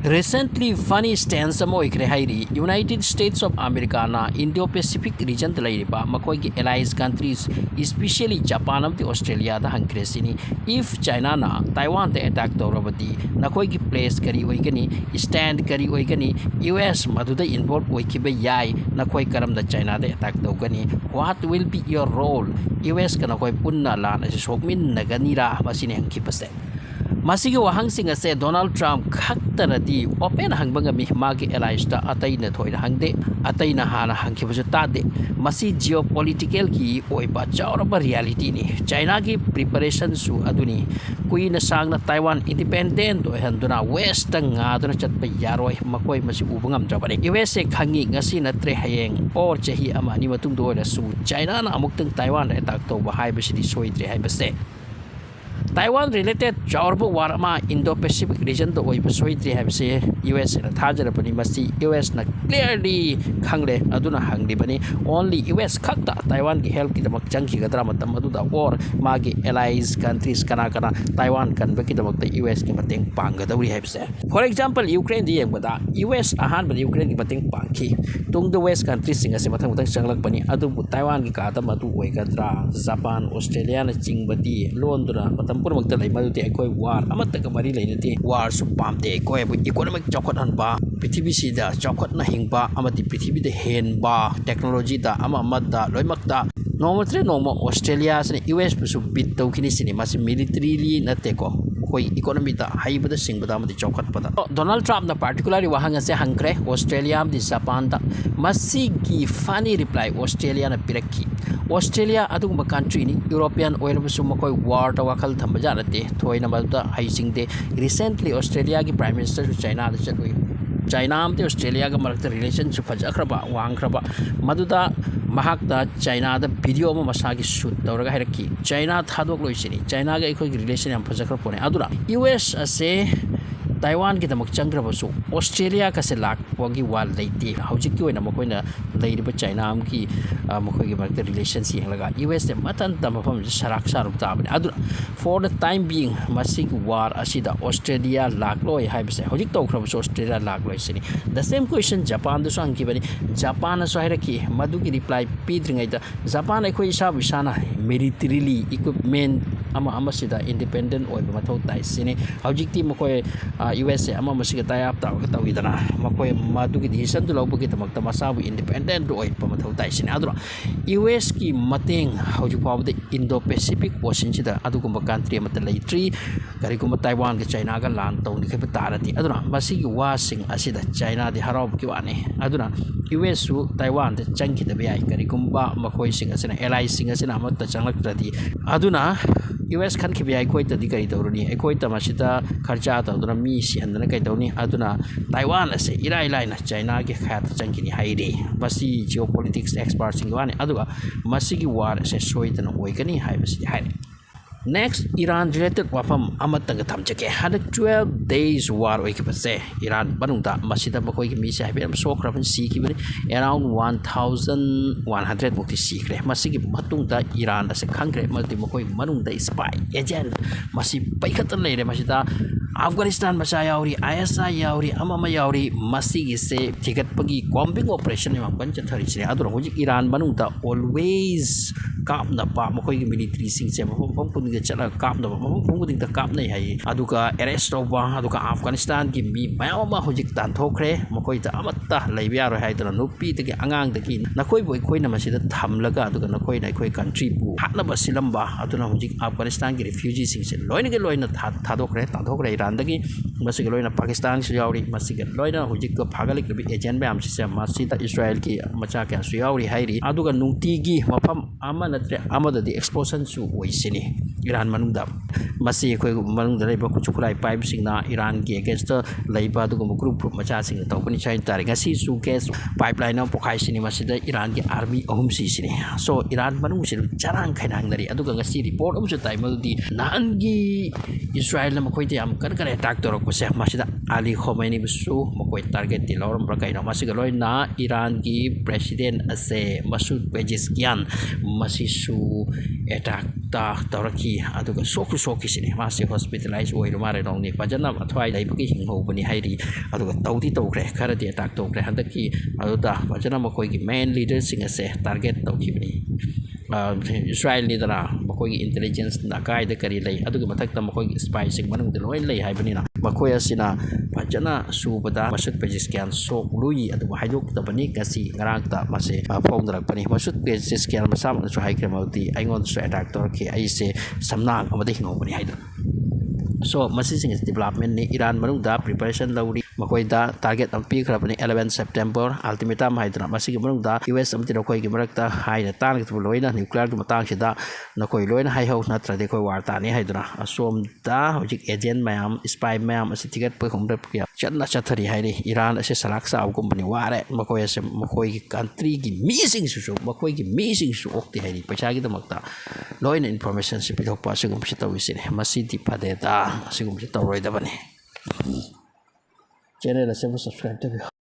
Recently, funny stance ama oikhre hairi United States of America na Indo-Pacific region da lairiba makhoigi allies countries, especially Japan of the Australia da hangkre sini. If China na Taiwan da attack tawrabadi nakhoigi place kari oigani, stand kari oigani, US maduda involve oikiba yai nakhoi karam da China da attack tawgani. What will be your role? US ka nakhoi punna lan ase sokmin nagani ra masini hangkipase. Masigi wahangsing ase Donald Trump khaktanati open hangbangami magi allies ta atai na thoina hangde atai na hana hangkibasu tade masi geopolitical ki oiba chawraba reality ni China ki preparation su aduni kui na sang na Taiwan independent o handuna west nga aduna chatpa yaroi makoi masi ubangam jabare USA khangi ngasi na tre hayeng or chahi ama ni matung do na su China na amuktang Taiwan attack to bahai basidi soidre hai base Taiwan related Chorbu Warama Indo-Pacific region to Oibusoitri have say US and Tajarapani masti US na clearly Kangle Aduna Hanglibani only US Kakta Taiwan help the Makjanki Gadrama Tamaduda or Magi allies countries Kanakana Taiwan can back the US Kimating Panga that we have said. For example, Ukraine the Yamada US Ahan but Ukraine Kimating Panki Tung the West countries sing as a Matang Changlakbani Adu Taiwan Gikata Matu Wagadra Japan Australia Chingbati Londra Pur magdalay maduti akoy war amat mari lainati war su pamte akoy economic chokot hanba prithibi sida chokot na hingba amati prithibi de hen ba technology da ama madda loimak da nomatre noma Australia sine US su bit to kini sini mas militarily nate ko koi economy da haibada singbada amati chokot pada Donald Trump na particularly wahanga se hangkre Australia di Japan da masigi funny reply Australia na piraki Australia adugumba country ni European oil busu makoi war ta wakal thambajarate thoina mabda haising de recently Australia ki prime minister China da chatui China amte Australia ga marakta relationship fajakraba wangkraba maduda mahakta China da video ma masagi shoot tawraga hairaki China thadok loisini China ga ikoi relation am fajakra pone adura US ase Taiwan ki tamak changrabasu Australia ka se lak pogi wal leiti hojik ki oina makoina leiriba China am ki makoi gi market relations yang laga US de matan tamapam sarak saruk tabani aduna for the time being masig war asida Australia lak loi haibse hojik tawkrabasu Australia lak loi sini the same question Japan du sang ki bani Japan so hairaki madu ki reply pidringai da Japan ai khoi isa bisana militarily equipment ama sida independent oi mathau tai sini hojik ti makoi USA ama masiga tayap tawidana makoi madu ki decision du lawbugi tamak tamasabu independent oi pamathau tai sini adura US ki mateng hojik paw de Indo-Pacific Ocean sida adugumba country amata leitri karigumba Taiwan ki China ga lan tawni kheba tarati aduna masigi wasing asida China di haraw ki wani aduna US su Taiwan de changki de bai karigumba makoi singa sina allies singa sina amata changlak trati aduna US kan ki bai koi tadi kari tawruni ekoi tamasida kharcha tawduna mi si handana kai tawni aduna Taiwan ase irai na China ki khat changki ni hairi basi geopolitics experts singa wani aduga masigi war ase soidana oigani haibasi hairi Next, Iran related wafam amatang tamjake had 12 days war oikipase Iran banungda masida makoi ki misi habiram sokrapan si ki around 1100 mukti sikre masigi matungda Iran ase khangre malti makoi manungda spy agent masi paikatan leire masida Afghanistan masa yauri ISI yauri amama yauri masigi se tigat pagi combing operation ma pancha thari sire adura hojik Iran banungda always kap na pa makoi ki military sing se mapom pun chala kap na mapom pun ta kap nei hai aduka arrest over aduka Afghanistan ki mi mayama hojik tan thokre makoi ta amatta leibya ro hai tana nupi te ki angang te ki nakoi boi khoi na masida thamlaga aduka nakoi nai khoi country bu hatna basilamba aduna hojik Afghanistan ki refugee sing se loina thadokre tadokre Iran dagi masig loina Pakistan su yauri masig loina hojik ka phagalik bi agent ba am se masida Israel ki macha ka su yauri hairi aduga nungti gi mafam ama natre amada di explosion su oisini Iran manungda masi khoi manungda leiba ku chukulai pipe singna Iran ki against leiba du group macha sing tawkani chai tari ngasi su gas pipeline na pokhai sini masida Iran ki army ahum si sini so Iran manung si charang khainang dari aduga ngasi report um su tai madi nan gi Israel na makoi ti am kan attack torok ko se masida Ali Khomeini busu makoi target ti loram prakai na masiga loi na Iran ki president ase Masoud Pezeshkian masisu attack ta toraki ꯇꯧꯔꯛꯈꯤ ꯑꯗꯨꯒ ꯁꯣꯛꯁꯨ ꯁꯣꯛꯈꯤꯁꯤꯅꯤ ꯃꯥꯁꯤ ꯍꯣꯁꯄꯤꯇꯥꯂꯥꯏꯖ ꯑꯣꯏꯔ ꯃꯥꯜꯂꯦ ꯅꯣꯡꯅꯤ ꯐꯖꯅ ꯑꯊ꯭ꯋꯥꯏ ꯂꯩꯕꯒꯤ ꯍꯤꯡꯍꯧꯕꯅꯤ ꯍꯥꯏꯔꯤ ꯑꯗꯨꯒ ꯇꯧꯗꯤ ꯇꯧꯈ꯭ꯔꯦ ꯈꯔꯗꯤ ꯑꯦꯇꯥꯛ ꯇꯧꯈ꯭ꯔꯦ ꯍꯟꯗꯛꯀꯤ ꯑꯗꯨꯗ ꯐꯖꯅ ꯃꯈꯣꯏꯒꯤ ꯃꯦꯟ ꯂꯤꯗꯔꯁꯤꯡ ꯑꯁꯦ ꯇꯥꯔꯒꯦꯠ ꯇꯧꯈꯤꯕꯅꯤ ꯏꯁꯔꯥꯏꯜꯅꯤꯗꯅ ꯃꯈꯣꯏꯒꯤ ꯏꯟꯇꯦꯂꯤꯖꯦꯟꯁꯅ ꯀꯥꯏꯗ ꯀꯔꯤ ꯂꯩ ꯑꯗꯨꯒꯤ ꯃꯊꯛꯇ ꯃꯈꯣꯏꯒꯤ ꯁ꯭ꯄꯥꯏꯁꯤꯡ ꯃꯅꯨꯡꯗ ꯂꯣꯏ ꯂꯩ ꯍꯥꯏꯕꯅꯤꯅ ꯃꯈꯣꯏ ꯑꯁꯤꯅ ꯐꯖꯅ ꯁꯨꯕꯗ ꯃꯁꯨꯠ ꯄꯦꯖꯤꯁꯀꯤꯌꯥꯟ ꯁꯣꯛꯂꯨꯏ ꯑꯗꯨꯕꯨ ꯍꯥꯏꯗꯣꯛꯇꯕꯅꯤ ꯉꯁꯤ ꯉꯔꯥꯡꯇ ꯃꯁꯤ ꯐꯣꯡꯗꯔꯛꯄꯅꯤ ꯃꯁꯨꯠ ꯄꯦꯖꯤꯁꯀꯤꯌꯥꯟ ꯃꯁꯥꯃꯛꯅꯁꯨ ꯍꯥꯏꯈ꯭ꯔꯦ ꯃꯗꯨꯗꯤ ꯑꯩꯉꯣꯟꯗꯁꯨ ꯑꯦꯇꯥꯛ ꯇꯧꯔꯛꯈꯤ ꯑꯩꯁꯦ ꯁꯝꯅꯥꯡ ꯑꯃꯗ ꯍꯤꯡꯍꯧꯕꯅꯤ ꯍꯥꯏꯗꯅ ꯁꯣ ꯃꯁꯤꯁꯤꯡ ꯑꯁꯤ ꯗꯤꯕꯦꯂꯞꯃꯦꯟꯅꯤ ꯏꯔꯥꯟ ꯃꯅꯨꯡꯗ ꯄ꯭ꯔꯤꯄꯦꯔꯦꯁꯟ ꯂꯧꯔꯤ ꯃꯈꯣꯏꯗ ꯇꯥꯔꯒꯦꯠ ꯑꯃ ꯄꯤꯈ꯭ꯔꯕꯅꯤ 11 ꯁꯦꯞꯇꯦꯝꯕꯔ ꯑꯜꯇꯤꯃꯦꯇꯝ ꯍꯥꯏꯗꯨꯅ ꯃꯁꯤꯒꯤ ꯃꯅꯨꯡꯗ US ꯑꯃꯗꯤ ꯅꯈꯣꯏꯒꯤ ꯃꯔꯛꯇ ꯍꯥꯏꯅ ꯇꯥꯟꯅꯈꯤꯕ ꯂꯣꯏꯅ ꯅ꯭ꯌꯨꯀ꯭ꯂꯤꯌꯔꯒꯤ ꯃꯇꯥꯡꯁꯤꯗ ꯅꯈꯣꯏ ꯂꯣꯏꯅ ꯍꯥꯏꯍꯧ ꯅꯠꯇ꯭ꯔꯗꯤ ꯑꯩꯈꯣꯏ ꯋꯥꯔ ꯇꯥꯅꯤ ꯍꯥꯏꯗꯨꯅ ꯑꯁꯣꯝꯗ ꯍꯧꯖꯤꯛ ꯑꯦꯖꯦꯟ ꯃꯌꯥꯝ ꯁ꯭ꯄꯥꯏ ꯃꯌꯥꯝ ꯑꯁꯤ ꯊꯤꯒꯠꯄ ꯍꯣꯡꯗꯛꯄ ꯆꯠꯅ ꯆꯠꯊꯔꯤ ꯍꯥꯏꯔꯤ ꯏꯔꯥꯟ ꯑꯁꯤ ꯁꯂꯥꯛ ꯆꯥꯕꯒꯨꯝꯕꯅꯤ ꯋꯥꯔꯦ ꯃꯈꯣꯏ ꯑꯁꯦ ꯃꯈꯣꯏꯒꯤ ꯀꯟꯇ꯭ꯔꯤꯒꯤ ꯃꯤꯁꯤꯡꯁꯤꯁꯨ ꯑꯣꯛꯇꯦ ꯍꯥꯏꯔꯤ ꯄꯩꯁꯥꯒꯤꯗꯃꯛꯇ ꯂꯣꯏꯅ ꯏꯟꯐꯣꯔꯃꯦꯁꯟꯁꯤ ꯄꯤꯊꯣꯛꯄ ꯑꯁꯤꯒꯨꯝꯕꯁꯤ ꯇꯧꯔꯤꯁꯤꯅꯤ ꯃꯁꯤꯗꯤ ꯐꯗꯦꯗ ꯑꯁꯤꯒꯨꯝꯕꯁꯤ ꯇꯧꯔꯣꯏꯗꯕꯅꯤ ꯆꯦꯅꯦꯜ ꯑꯁꯤꯕꯨ ꯁꯕꯁꯀ꯭ꯔꯥꯏꯕ ꯇꯧꯕꯤꯌꯨ